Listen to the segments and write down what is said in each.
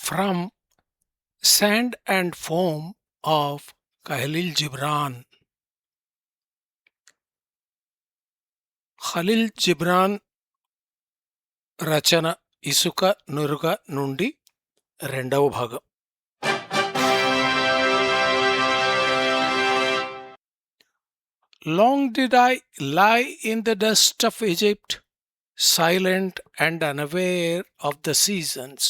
from Sand and Foam of Khalil Gibran. Khaleel Ghibran రచన ఇసుక నురుగ నుండి రెండవ భాగం. Long did I lie in the dust of Egypt, silent and unaware of the seasons.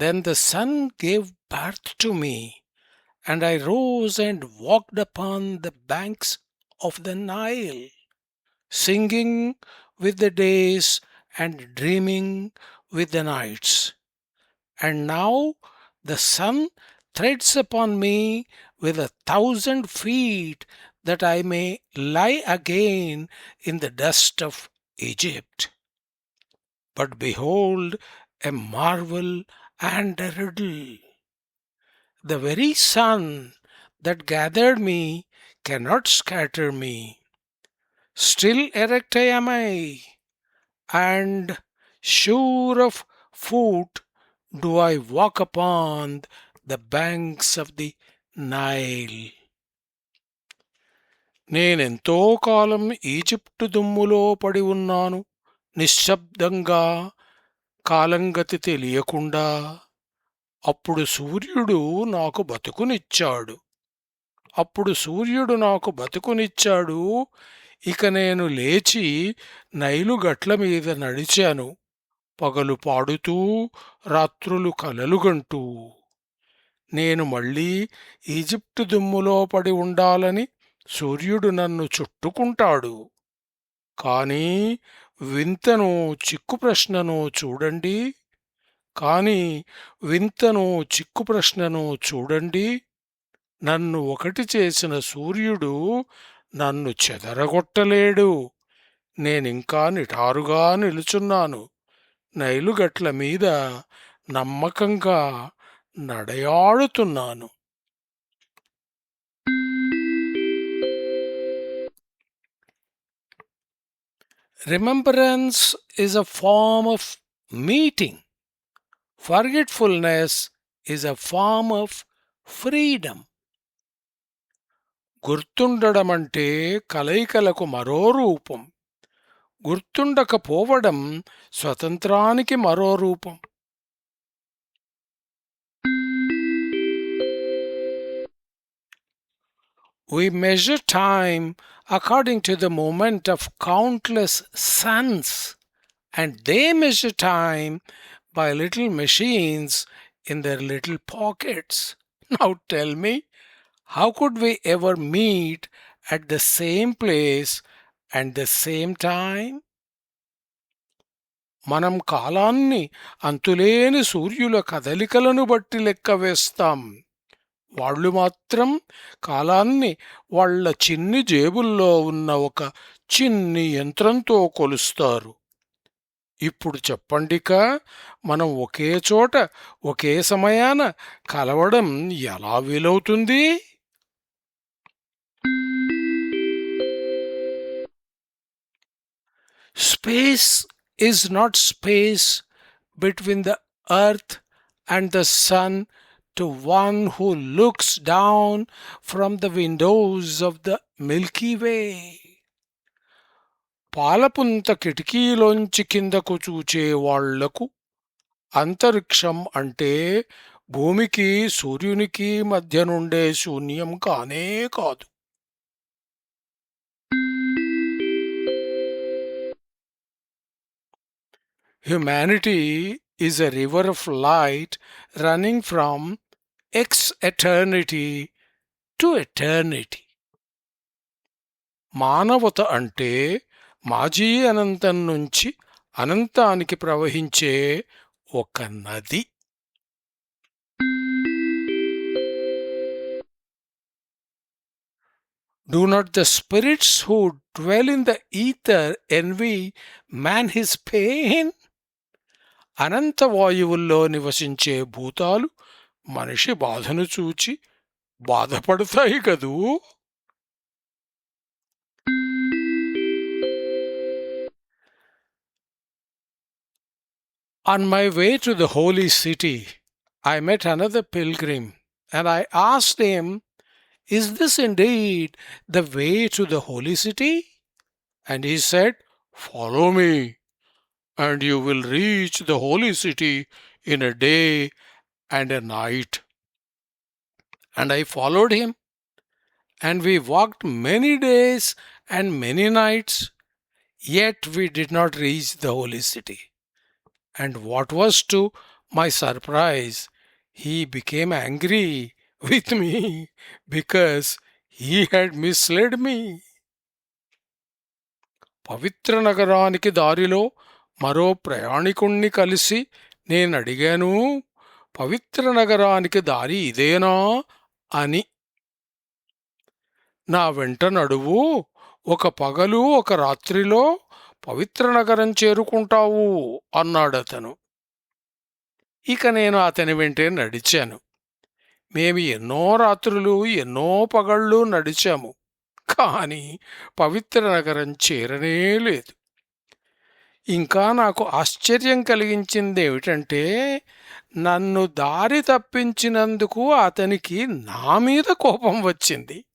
Then the sun gave birth to me, and I rose and walked upon the banks of the Nile, singing with the days and dreaming with the nights. And now the sun treads upon me with 1,000 feet, that I may lie again in the dust of Egypt. But behold, a marvel and a riddle. The very sun that gathered me cannot scatter me. Still erect am I, and sure of foot do I walk upon the banks of the Nile. నేనెంతో కాలం Egypt దుమ్ములో పడి ఉన్నాను, నిశ్శబ్దంగా, కాలంగతి తెలియకుండా. అప్పుడు సూర్యుడు నాకు బతుకునిచ్చాడు. ఇక నేను లేచి నైలు గట్ల మీద నడిచాను, పగలు పాడుతూ, రాత్రులు కలలుగంటూ. నేను మళ్ళీ ఈజిప్టు దుమ్ములో పడి ఉండాలని సూర్యుడు నన్ను చుట్టుకుంటాడు. కానీ వింతను చిక్కు ప్రశ్నను చూడండి. నన్ను ఒకటి చేసిన సూర్యుడు నన్ను చెదరగొట్టలేడు. నేనింకా నిటారుగా నిలుచున్నాను, నైలుగట్ల మీద నమ్మకంగా నడయాడుతున్నాను. Remembrance is a form of meeting. Forgetfulness is a form of freedom. గుర్తుండడమంటే కలయికలకు మరో రూపం, గుర్తుండకపోవడం స్వతంత్రానికి మరో రూపం. We measure time according to the movement of countless suns, and they measure time by little machines in their little pockets. Now tell me, how could we ever meet at the same place and the same time? మనం కాలాన్ని అంతులేని సూర్యుల కదలికలను బట్టి లెక్క వేస్తాం. వాళ్ళు మాత్రం కాలాన్ని వాళ్ల చిన్ని జేబుల్లో ఉన్న ఒక చిన్ని యంత్రంతో కొలుస్తారు. ఇప్పుడు చెప్పండిక, మనం ఒకే చోట ఒకే సమయాన కలవడం ఎలా వీలవుతుంది? Space is not space between the earth and the sun to one who looks down from the windows of the Milky Way. పాలపుంత కిటికీలోంచి కిందకు చూచే వాళ్లకు అంతరిక్షం అంటే భూమికి సూర్యునికి మధ్య నుండే శూన్యం కానే కాదు. Humanity is a river of light running from ex-eternity to eternity. మానవత అంటే మాజీ అనంతం నుంచి అనంతానికి ప్రవహించే ఒక నది. Do not the spirits who dwell in the ether envy man his pain? అనంత వాయువుల్లో నివసించే భూతాలు మనిషి బాధను చూచి బాధపడతాయి కదూ. On my way to the holy city, I met another pilgrim, and I asked him, "Is this indeed the way to the holy city?" And he said, "Follow me, and you will reach the holy city in a day and a night." And I followed him, and we walked many days and many nights, yet we did not reach the holy city. And what was to my surprise, he became angry with me because he had misled me. పవిత్ర నగరానికి దారిలో మరో ప్రయాణికుణ్ణి కలిసి నేనడిగాను, పవిత్ర నగరానికి దారి ఇదేనా అని. నా వెంట నడువు, ఒక పగలు ఒక రాత్రిలో పవిత్ర నగరం చేరుకుంటావు అన్నాడతను. ఇక నేను అతని వెంటే నడిచాను. మేము ఎన్నో రాత్రులు ఎన్నో పగళ్ళు నడిచాము, కాని పవిత్ర నగరం చేరనే లేదు. ఇంకా నాకు ఆశ్చర్యం కలిగించిందేమిటంటే, నన్ను దారి తప్పించినందుకు అతనికి నా మీద కోపం వచ్చింది.